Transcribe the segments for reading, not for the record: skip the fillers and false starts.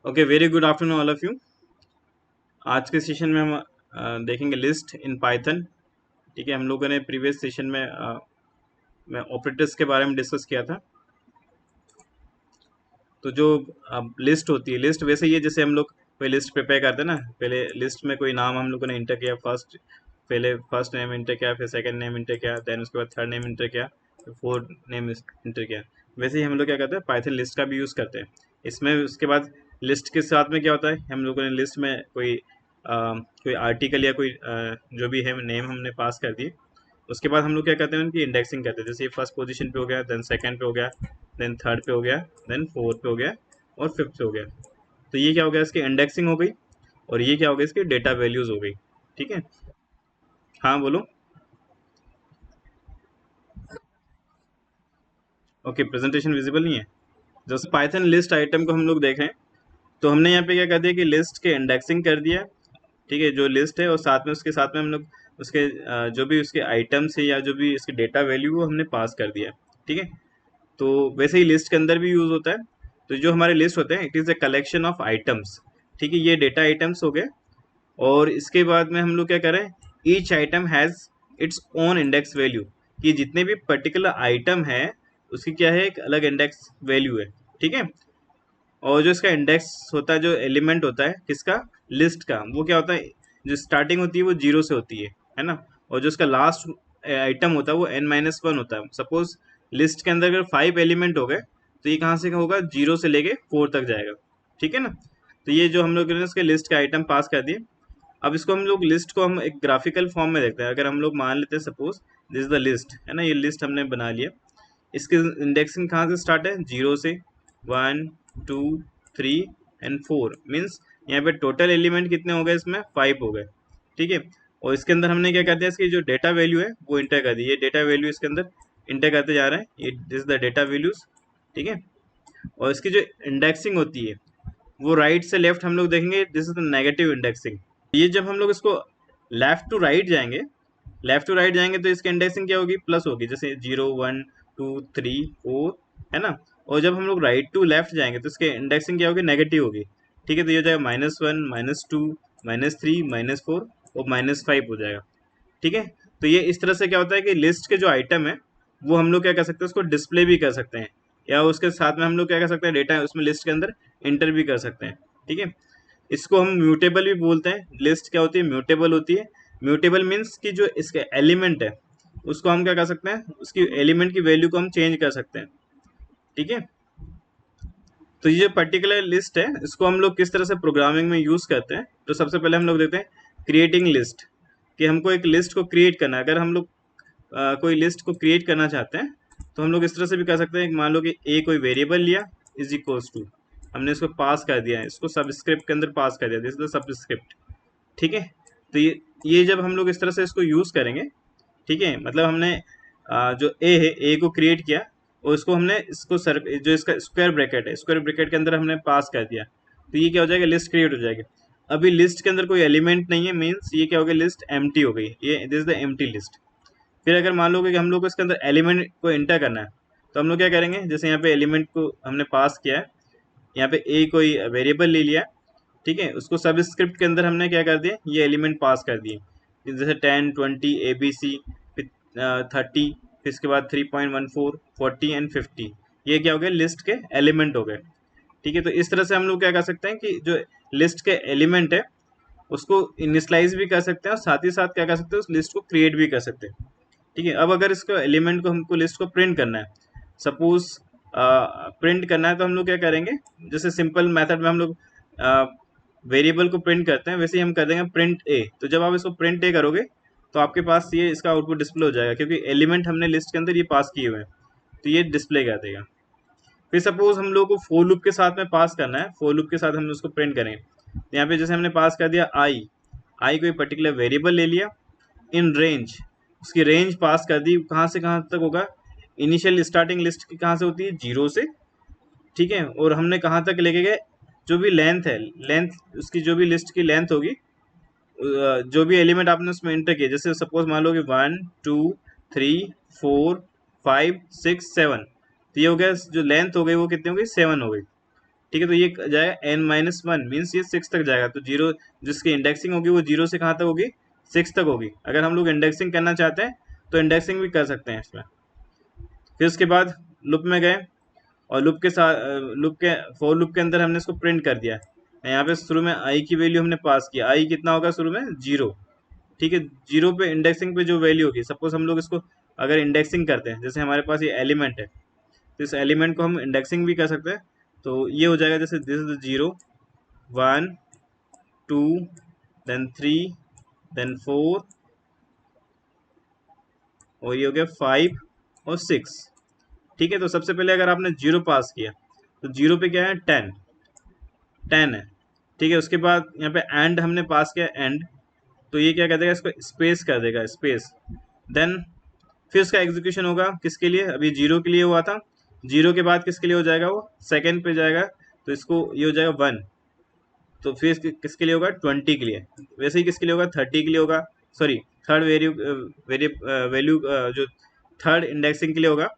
Okay, very good afternoon all of you. आज के session में हम देखेंगे लिस्ट इन पाइथन। ठीक है, हम लोगों ने प्रीवियस सेशन में ऑपरेटर्स के बारे में डिस्कस किया था। तो जो लिस्ट होती है, लिस्ट वैसे ही है जैसे हम लोग कोई लिस्ट प्रिपेयर करते हैं ना। पहले लिस्ट में कोई नाम हम लोगों ने इंटर किया, पहले फर्स्ट नेम इंटर किया, फिर सेकंड नेम इंटर किया, देन उसके बाद थर्ड नेम इंटर किया, फिर फोर्थ नेम इंटर किया। वैसे ही हम लोग क्या करते हैं, पाइथन लिस्ट का भी यूज़ करते हैं इसमें। उसके बाद लिस्ट के साथ में क्या होता है, हम लोगों ने लिस्ट में कोई आर्टिकल या कोई जो भी है नेम हमने पास कर दिए। उसके बाद हम लोग क्या करते हैं, उनकी इंडेक्सिंग करते हैं। जैसे फर्स्ट पोजीशन पे हो गया, देन सेकंड पे हो गया, देन थर्ड पे हो गया, देन फोर्थ पे हो गया और फिफ्थ पे हो गया। तो ये क्या हो गया, इसकी इंडेक्सिंग हो गई। और ये क्या हो गया, इसकी डेटा वैल्यूज हो गई। ठीक है, हाँ बोलो। ओके, प्रेजेंटेशन विजिबल नहीं है। जैसे पाइथन लिस्ट आइटम को हम लोग देखें, तो हमने यहाँ पे क्या कर दिया कि लिस्ट के इंडेक्सिंग कर दिया। ठीक है, जो लिस्ट है और साथ में उसके साथ में हम लोग उसके जो भी उसके आइटम्स है या जो भी इसके डेटा वैल्यू वो हमने पास कर दिया। ठीक है, तो वैसे ही लिस्ट के अंदर भी यूज़ होता है। तो जो हमारे लिस्ट होते हैं, it is a collection of items. ठीक है, ये डेटा आइटम्स हो गए। और इसके बाद में हम लोग क्या करें, each item has its own index value. कि जितने भी पर्टिकुलर आइटम है उसकी क्या है, एक अलग इंडेक्स वैल्यू है। ठीक है, और जो इसका इंडेक्स होता है, जो एलिमेंट होता है किसका, लिस्ट का, वो क्या होता है, जो स्टार्टिंग होती है वो जीरो से होती है ना। और जो इसका लास्ट आइटम होता है वो n-1 होता है। सपोज लिस्ट के अंदर अगर 5 एलिमेंट हो गए, तो ये कहाँ से होगा, जीरो से लेके 4 तक जाएगा। ठीक है ना। तो ये जो हम लोग ने इसके लिस्ट के आइटम पास कर दिए। अब इसको हम लोग लिस्ट को हम एक ग्राफिकल फॉर्म में देखते हैं। अगर हम लोग मान लेते हैं suppose this is the list है ना, ये लिस्ट हमने बना लिया। इसकी इंडेक्सिंग कहाँ से स्टार्ट है, जीरो से, 1 2 3 एंड 4 मीन्स यहाँ पे टोटल एलिमेंट कितने हो गए, इसमें 5 हो गए। ठीक है, और इसके अंदर हमने क्या कर दिया, इसकी जो डेटा वैल्यू है वो इंटर कर दी। ये डेटा वैल्यू इसके अंदर इंटर करते जा रहे हैं, ये दिस द डेटा वैल्यूज। ठीक है, और इसकी जो इंडेक्सिंग होती है वो राइट से लेफ्ट हम लोग देखेंगे, this is the negative indexing. ये जब हम लोग इसको लेफ्ट टू राइट जाएंगे तो इसकी इंडेक्सिंग क्या होगी, प्लस होगी। जैसे 0 1 2 3 4 है ना। और जब हम लोग राइट टू लेफ्ट जाएंगे तो इसके इंडेक्सिंग क्या होगी, नेगेटिव होगी। ठीक है, तो ये हो जाएगा -1 -2 -3 -4 और -5 हो जाएगा। ठीक है, तो ये इस तरह से क्या होता है कि लिस्ट के जो आइटम है वो हम लोग क्या कर सकते हैं, उसको डिस्प्ले भी कर सकते हैं, या उसके साथ में हम लोग क्या कर सकते हैं, डेटा उसमें लिस्ट के अंदर इंटर भी कर सकते हैं। ठीक है, इसको हम म्यूटेबल भी बोलते हैं। लिस्ट क्या होती है, म्यूटेबल होती है। म्यूटेबल मीन्स कि जो इसके एलिमेंट है उसको हम क्या कर सकते हैं, उसकी एलिमेंट की वैल्यू को हम चेंज कर सकते हैं। ठीक है, तो ये जो पर्टिकुलर लिस्ट है इसको हम लोग किस तरह से प्रोग्रामिंग में यूज़ करते हैं, तो सबसे पहले हम लोग देखते हैं क्रिएटिंग लिस्ट। कि हमको एक लिस्ट को क्रिएट करना है। अगर हम लोग कोई लिस्ट को क्रिएट करना चाहते हैं तो हम लोग इस तरह से भी कर सकते हैं। मान लो कि ए कोई वेरिएबल लिया, इज इक्वल्स टू, हमने इसको पास कर दिया है, इसको सबस्क्रिप्ट के अंदर पास कर दिया, दिस इज द सबस्क्रिप्ट। ठीक है, तो ये जब हम लोग इस तरह से इसको यूज़ करेंगे, ठीक है, मतलब हमने जो ए है, ए को क्रिएट किया और इसको हमने इसको जो इसका स्क्वायर ब्रैकेट है, स्क्वायर ब्रैकेट के अंदर हमने पास कर दिया, तो ये क्या हो जाएगा, लिस्ट क्रिएट हो जाएगी। अभी लिस्ट के अंदर कोई एलिमेंट नहीं है, मीन्स ये क्या हो गया, लिस्ट एम्प्टी हो गई, ये this is the empty list. फिर अगर मान लो कि हम लोग को इसके अंदर एलिमेंट को इंटर करना है, तो हम लोग क्या करेंगे, जैसे यहाँ पे एलिमेंट को हमने पास किया है, यहाँ पे ए कोई वेरिएबल ले लिया। ठीक है, उसको सबस्क्रिप्ट के अंदर हमने क्या कर दिया, ये एलिमेंट पास कर दिए। जैसे 10 20 ABC, फिर 30, फिर इसके बाद 3.14 40 एंड 50, ये क्या हो गया, लिस्ट के एलिमेंट हो गए। ठीक है, तो इस तरह से हम लोग क्या कर सकते हैं कि जो लिस्ट के एलिमेंट है उसको इनिशलाइज भी कर सकते हैं और साथ ही साथ क्या कर सकते हैं, उस लिस्ट को क्रिएट भी कर सकते हैं। ठीक है, अब अगर इसको एलिमेंट को हमको लिस्ट को प्रिंट करना है, सपोज प्रिंट करना है, तो हम लोग क्या करेंगे, जैसे सिंपल मेथड में हम लोग वेरिएबल को प्रिंट करते हैं, वैसे ही हम कर देंगे प्रिंट ए। तो जब आप इसको प्रिंट ए करोगे तो आपके पास ये इसका आउटपुट डिस्प्ले हो जाएगा, क्योंकि एलिमेंट हमने लिस्ट के अंदर ये पास किए हुए हैं, तो ये डिस्प्ले कर देगा। फिर सपोज हम लोग को फोर लूप के साथ में पास करना है, फोर लूप के साथ हम उसको प्रिंट करेंगे। तो यहाँ पे जैसे हमने पास कर दिया आई कोई पर्टिकुलर वेरिएबल ले लिया, इन रेंज, उसकी रेंज पास कर दी, कहाँ से कहाँ तक होगा, इनिशियल स्टार्टिंग लिस्ट की कहाँ से होती है, जीरो से। ठीक है, और हमने कहाँ तक लेके गए, जो भी लेंथ है, लेंथ उसकी जो भी लिस्ट की लेंथ होगी, जो भी एलिमेंट आपने उसमें एंटर किए, जैसे सपोज मान लो कि 1 2 3 4 5 6 7, तो ये हो गया, जो लेंथ हो गई वो कितनी हो गई, 7 हो गई। ठीक है, तो ये जाएगा n-1 मीन्स ये 6 तक जाएगा, तो जीरो जिसकी इंडेक्सिंग होगी वो जीरो से कहाँ तक होगी, 6 तक होगी। अगर हम लोग इंडेक्सिंग करना चाहते हैं तो इंडेक्सिंग भी कर सकते हैं इसमें। फिर उसके बाद लूप में गए और लूप के साथ लूप के फॉर लूप के अंदर हमने इसको प्रिंट कर दिया। यहाँ पे शुरू में आई की वैल्यू हमने पास किया, आई कितना होगा शुरू में, जीरो। ठीक है, जीरो पे इंडेक्सिंग पे जो वैल्यू होगी, सपोज हम लोग इसको अगर इंडेक्सिंग करते हैं, जैसे हमारे पास ये एलिमेंट है तो इस एलिमेंट को हम इंडेक्सिंग भी कर सकते हैं। तो ये हो जाएगा जैसे दिस इज 0 1 2 देन 3 देन 4 और ये हो गया 5 और 6। ठीक है, तो सबसे पहले अगर आपने 0 पास किया तो 0 पे क्या है, 10 है। ठीक है, उसके बाद यहाँ पे एंड हमने पास किया, एंड, तो ये क्या कर देगा, इसको स्पेस कर देगा, स्पेस। देन फिर उसका एग्जीक्यूशन होगा किसके लिए, अभी 0 के लिए हुआ था, 0 के बाद किसके लिए हो जाएगा, वो सेकेंड पे जाएगा, तो इसको ये हो जाएगा 1। तो फिर किसके लिए होगा, 20 के लिए। वैसे ही किसके लिए होगा, 30 के लिए होगा, सॉरी थर्ड वैल्यू जो थर्ड इंडेक्सिंग के लिए होगा।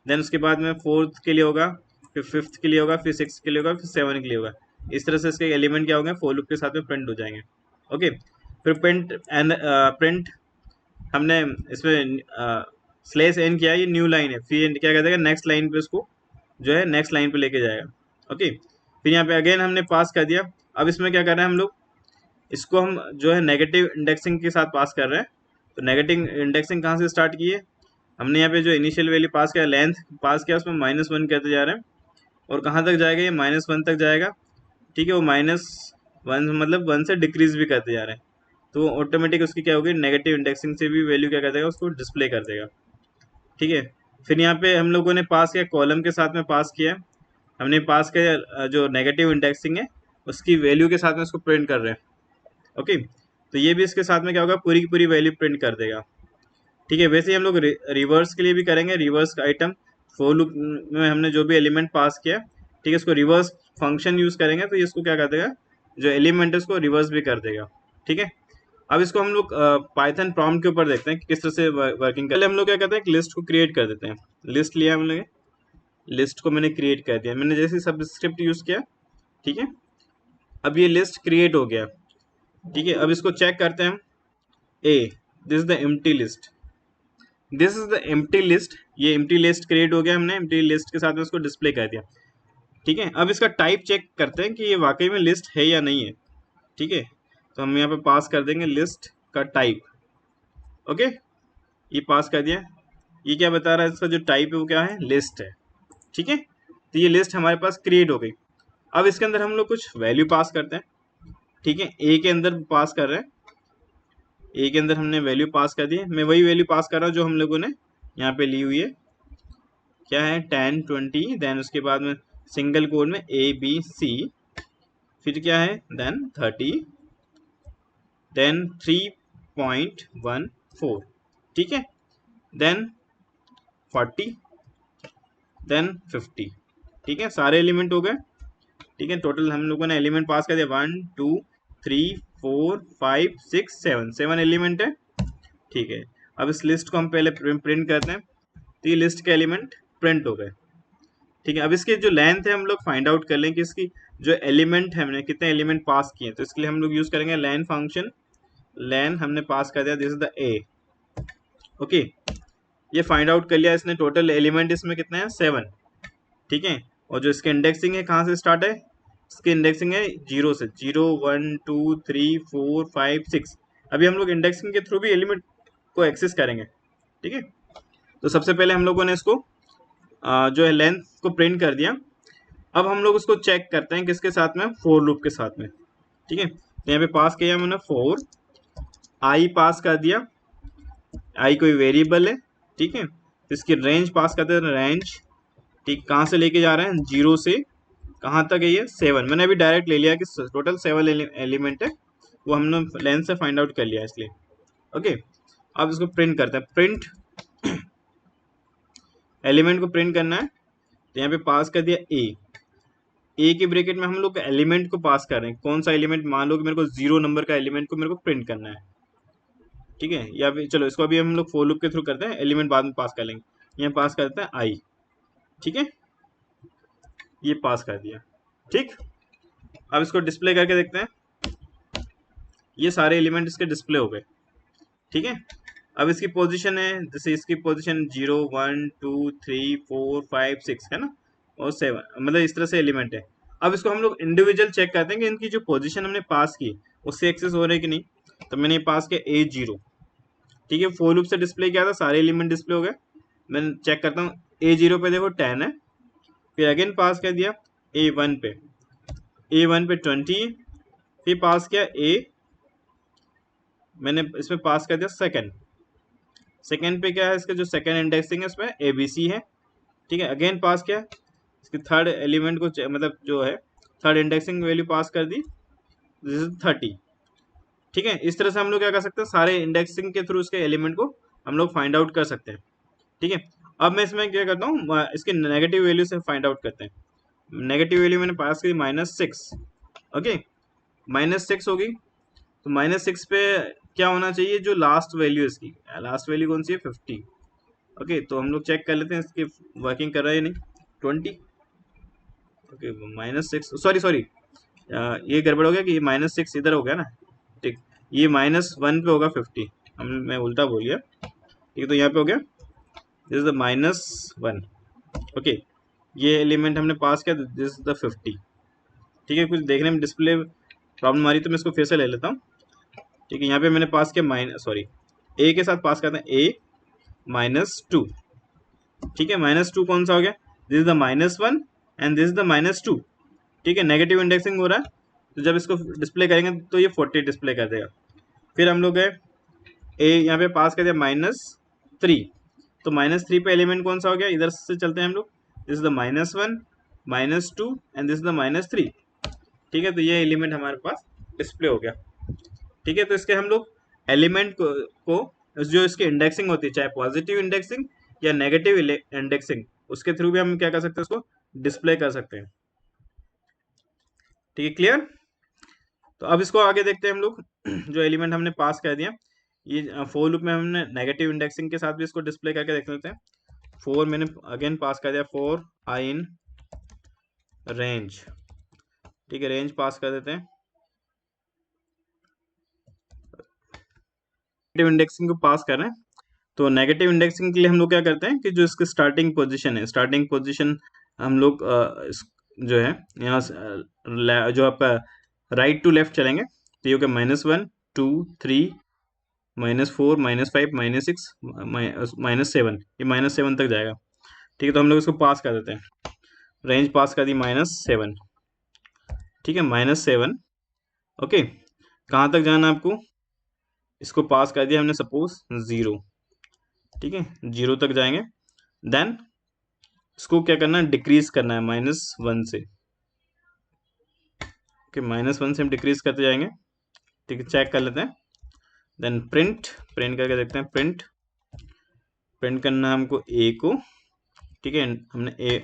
देन उसके बाद में फोर्थ के लिए होगा, फिर फिफ्थ के लिए होगा, फिर सिक्स के लिए होगा, फिर 7 के लिए होगा। इस तरह से इसके एलिमेंट क्या होंगे, फोर लूप के साथ में प्रिंट हो जाएंगे। ओके, फिर प्रिंट हमने इसमें स्लेस एन किया, ये न्यू लाइन है, फिर क्या कहते हैं नेक्स्ट लाइन पे उसको जो है नेक्स्ट लाइन पे लेके जाएगा। ओके, फिर यहाँ पे अगेन हमने पास कर दिया। अब इसमें क्या कर रहे हैं हम लोग, इसको हम जो है नेगेटिव इंडेक्सिंग के साथ पास कर रहे हैं। तो नेगेटिव इंडेक्सिंग कहाँ से स्टार्ट की है, हमने यहाँ पे जो इनिशियल वैल्यू पास किया, लेंथ पास किया, उसमें -1 कहते जा रहे हैं, और कहाँ तक जाएगा, ये -1 तक जाएगा। ठीक है, वो -1 मतलब 1 से डिक्रीज भी करते जा रहे हैं, तो ऑटोमेटिक उसकी क्या होगी, नेगेटिव इंडेक्सिंग से भी वैल्यू क्या कर देगा, उसको डिस्प्ले कर देगा। ठीक है, फिर यहाँ पे हम लोगों ने पास किया, कॉलम के साथ में पास किया, हमने पास किया जो नेगेटिव इंडेक्सिंग है उसकी वैल्यू के साथ में उसको प्रिंट कर रहे हैं। ओके, तो ये भी इसके साथ में क्या होगा, पूरी की पूरी वैल्यू प्रिंट कर देगा। ठीक है, वैसे ही हम लोग रिवर्स के लिए भी करेंगे, रिवर्स का आइटम फॉर लूप में हमने जो भी एलिमेंट पास किया, ठीक है, इसको रिवर्स फंक्शन यूज करेंगे तो ये इसको क्या कर देगा, जो एलिमेंट है उसको रिवर्स भी कर देगा। ठीक है, अब इसको हम लोग पाइथन प्रॉम्प्ट के ऊपर देखते हैं कि किस तरह से वर्किंग कर। हम लोग क्या करते हैं, एक लिस्ट को क्रिएट कर देते हैं। लिस्ट लिया हमने, लिस्ट को मैंने क्रिएट कर दिया, मैंने जैसे सबस्क्रिप्ट यूज किया। ठीक है, अब ये लिस्ट क्रिएट हो गया। ठीक है, अब इसको चेक करते हैं, uh this is the empty list, this is the empty list, ये एम्प्टी लिस्ट क्रिएट हो गया, हमने एम्प्टी लिस्ट के साथ में उसको डिस्प्ले कर दिया। ठीक है, अब इसका टाइप चेक करते हैं कि ये वाकई में लिस्ट है या नहीं है। ठीक है, तो हम यहाँ पे पास कर देंगे लिस्ट का टाइप। ओके, ये पास कर दिया, ये क्या बता रहा है, इसका जो टाइप है वो क्या है, लिस्ट है। ठीक है, तो ये लिस्ट हमारे पास क्रिएट हो गई। अब इसके अंदर हम लोग कुछ वैल्यू पास करते हैं। ठीक है, ए के अंदर पास कर रहे हैं, ए के अंदर हमने वैल्यू पास कर दी है, मैं वही वैल्यू पास कर रहा हूँ जो हम लोगों ने यहाँ पे ली हुई है, क्या है 10 20, देन उसके बाद में सिंगल कोड में ABC, फिर क्या है देन 30, देन 3.14। ठीक है, देन 40, देन 50। ठीक है, सारे एलिमेंट हो गए। ठीक है, टोटल हम लोगों ने एलिमेंट पास कर दिया 1 2 3 4 5 6 7 एलिमेंट है। ठीक है, अब इस लिस्ट को हम पहले प्रिंट करते हैं, तो ये लिस्ट के एलिमेंट प्रिंट हो गए। ठीक है, अब इसकी जो लेंथ है हम लोग फाइंड आउट कर लें कि इसकी जो एलिमेंट है हमने कितने एलिमेंट पास किए, तो इसके लिए हम लोग यूज करेंगे लेन फंक्शन। लेन हमने पास कर दिया, this is the A. Okay, ये फाइंड आउट कर लिया इसने, टोटल एलिमेंट इसमें कितने हैं, 7। ठीक है, और जो इसके इंडेक्सिंग है कहाँ से स्टार्ट है, इसकी इंडेक्सिंग है 0 से, 0 1 2 3 4 5 6। अभी हम लोग इंडेक्सिंग के थ्रू भी एलिमेंट को एक्सेस करेंगे। ठीक है, तो सबसे पहले हम लोगों ने इसको जो है लेंथ को प्रिंट कर दिया। अब हम लोग उसको चेक करते हैं किसके साथ में, फोर लूप के साथ में। ठीक है, तो यहाँ पे पास किया मैंने 4, आई पास कर दिया, आई कोई वेरिएबल है। ठीक है, तो इसकी रेंज पास करते हैं, रेंज। ठीक, कहाँ से लेके जा रहे हैं, 0 से कहाँ तक है ये 7। मैंने अभी डायरेक्ट ले लिया कि टोटल 7 एलिमेंट है, वो हमने लेंथ से फाइंड आउट कर लिया इसलिए। ओके, अब इसको प्रिंट करते हैं, प्रिंट एलिमेंट को प्रिंट करना है, तो यहाँ पे पास कर दिया ए के ब्रैकेट में हम लोग एलिमेंट को पास कर रहे हैं, कौन सा एलिमेंट, मान लो कि मेरे को 0 नंबर का एलिमेंट को मेरे को प्रिंट करना है। ठीक है, या फिर चलो इसको अभी हम लोग फोर लूप के थ्रू करते हैं, एलिमेंट बाद में पास कर लेंगे। यहाँ पास करते हैं आई। ठीक है, ये पास कर दिया। ठीक, अब इसको डिस्प्ले करके देखते हैं। ये सारे एलिमेंट इसके डिस्प्ले हो गए। ठीक है, अब इसकी पोजीशन है, जैसे इसकी पोजीशन 0 1 2 3 4 5 6 है ना, और 7, मतलब इस तरह से एलिमेंट है। अब इसको हम लोग इंडिविजुअल चेक करते हैं कि इनकी जो पोजीशन हमने पास की उससे एक्सेस हो रहे कि नहीं। तो मैंने पास किया A0, ठीक है, फोर लूप से डिस्प्ले किया था, सारे एलिमेंट डिस्प्ले हो गए। मैं चेक करता हूँ A0 पे देखो 10 है, फिर अगेन पास कर दिया A1 पे, A1 पे 20, फिर पास किया मैंने इसमें पास कर दिया सेकंड पे क्या है, इसका जो सेकंड इंडेक्सिंग है इसमें ABC है। ठीक है, अगेन पास किया, इसके थर्ड एलिमेंट को मतलब जो है थर्ड इंडेक्सिंग वैल्यू पास कर दी, दिस इज 30। ठीक है, इस तरह से हम लोग क्या कर सकते हैं, सारे इंडेक्सिंग के थ्रू इसके एलिमेंट को हम लोग फाइंड आउट कर सकते हैं। ठीक है, अब मैं इसमें क्या करता हूँ, इसके नेगेटिव वैल्यू से फाइंड आउट करते हैं। नेगेटिव वैल्यू मैंने पास की -6, ओके, -6 होगी। तो -6 पे क्या होना चाहिए, जो लास्ट वैल्यू इसकी, लास्ट वैल्यू कौन सी है, 50। ओके, तो हम लोग चेक कर लेते हैं इसकी वर्किंग कर रहा है या नहीं। 20, ओके, -6, सॉरी सॉरी, ये गड़बड़ हो गया कि ये -6 इधर हो गया ना। ठीक, ये -1 पे होगा 50, मैं उल्टा बोल गया। ठीक है, तो यहाँ पे हो गया, दिस इज द -1। ओके, ये एलिमेंट हमने पास किया, दिस इज द 50। ठीक है, कुछ देखने में डिस्प्ले प्रॉब्लम आ रही तो मैं इसको फिर से ले लेता हूँ। ठीक है, यहाँ पे मैंने पास किया ए के साथ पास करते हैं A-2। ठीक है, -2 कौन सा हो गया, this is the -1 and this is the -2। ठीक है, नेगेटिव इंडेक्सिंग हो रहा है, तो जब इसको डिस्प्ले करेंगे तो ये 40 डिस्प्ले कर देगा। फिर हम लोग गए यहाँ पे पास कर दिया -3, तो -3 पे एलिमेंट कौन सा हो गया, इधर से चलते हैं हम लोग, this is the -1 -2 and this is the -3। ठीक है, तो ये एलिमेंट हमारे पास डिस्प्ले हो गया। ठीक है, तो इसके हम लोग एलिमेंट को जो इसकी इंडेक्सिंग होती है, चाहे पॉजिटिव इंडेक्सिंग या नेगेटिव इंडेक्सिंग, उसके थ्रू भी हम क्या कर सकते हैं, उसको डिस्प्ले कर सकते हैं। ठीक है, क्लियर। तो अब इसको आगे देखते हैं हम लोग। जो एलिमेंट हमने पास कर दिया, ये फोर लूप में हमने नेगेटिव इंडेक्सिंग के साथ भी इसको डिस्प्ले करके देख लेते हैं। 4 मैंने अगेन पास कर दिया, 4 आई इन रेंज। ठीक है, रेंज पास कर देते हैं। नेगेटिव इंडेक्सिंग को पास कर रहे हैं, तो नेगेटिव इंडेक्सिंग के लिए हम लोग क्या करते हैं कि जो इसकी स्टार्टिंग पोजीशन है, स्टार्टिंग पोजीशन हम लोग जो है यहाँ जो आपका राइट टू लेफ्ट चलेंगे, तो ये हो गया -1 2 3 -4 -5 -6 -7, ये -7 तक जाएगा। ठीक है, तो हम लोग इसको पास कर देते हैं, रेंज पास कर दी -7। ठीक है, -7। ओके, कहाँ तक जाना है आपको, इसको पास कर दिया हमने सपोज 0। ठीक है, 0 तक जाएंगे, देन इसको क्या करना है, डिक्रीज करना है -1 से। ओके, -1 से हम डिक्रीज करते जाएंगे। ठीक है, चेक कर लेते हैं, देन प्रिंट करके देखते हैं। प्रिंट करना है हमको ए को। ठीक है, हमने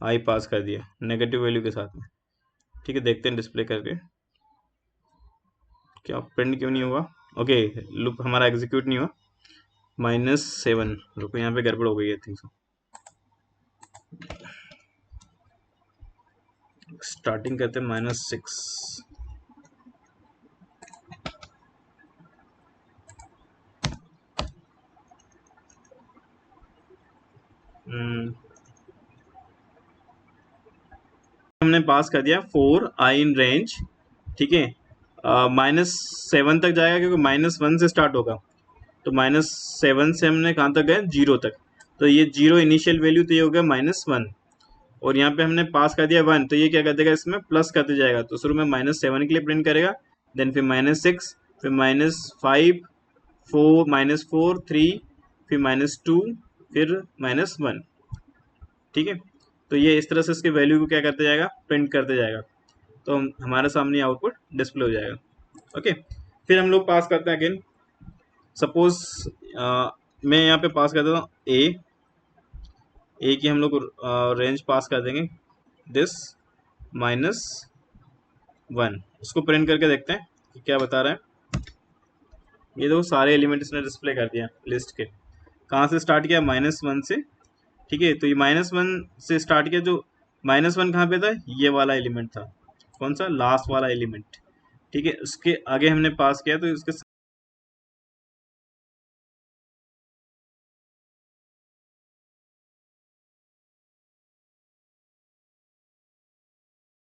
आई पास कर दिया नेगेटिव वैल्यू के साथ में। ठीक है, देखते हैं डिस्प्ले करके क्या प्रिंट क्यों नहीं हुआ। ओके, लूप हमारा एग्जीक्यूट नहीं हुआ, -7। रुको, यहाँ पे गड़बड़ हो गई है, थिंक सो। स्टार्टिंग करते हैं -6। हमने पास कर दिया 4 आई इन रेंज। ठीक है, -7 तक जाएगा क्योंकि -1 से स्टार्ट होगा, तो -7 से हमने कहाँ तक गए, 0 तक। तो ये 0 इनिशियल वैल्यू, तो ये हो गया -1, और यहाँ पे हमने पास कर दिया 1, तो ये क्या कर देगा, इसमें प्लस करते जाएगा। तो शुरू में -7 के लिए प्रिंट करेगा, देन फिर -6, फिर -5 4 -4 3, फिर -2, फिर -1। ठीक है, तो ये इस तरह से इसके वैल्यू को क्या करते जाएगा, प्रिंट करते जाएगा, तो हमारे सामने आउटपुट डिस्प्ले हो जाएगा। ओके, फिर हम लोग पास करते हैं अगेन, सपोज मैं यहाँ पे पास कर देता हूँ ए की हम लोग रेंज पास कर देंगे, दिस -1। उसको प्रिंट करके देखते हैं कि क्या बता रहा है। ये दो सारे एलिमेंट इसने डिस्प्ले कर दिया लिस्ट के। कहाँ से स्टार्ट किया, -1 से। ठीक है, तो ये -1 से स्टार्ट किया, जो -1 कहाँ पे था, ये वाला एलिमेंट था, कौन सा, लास्ट वाला एलिमेंट। ठीक है, उसके आगे हमने पास किया तो इसके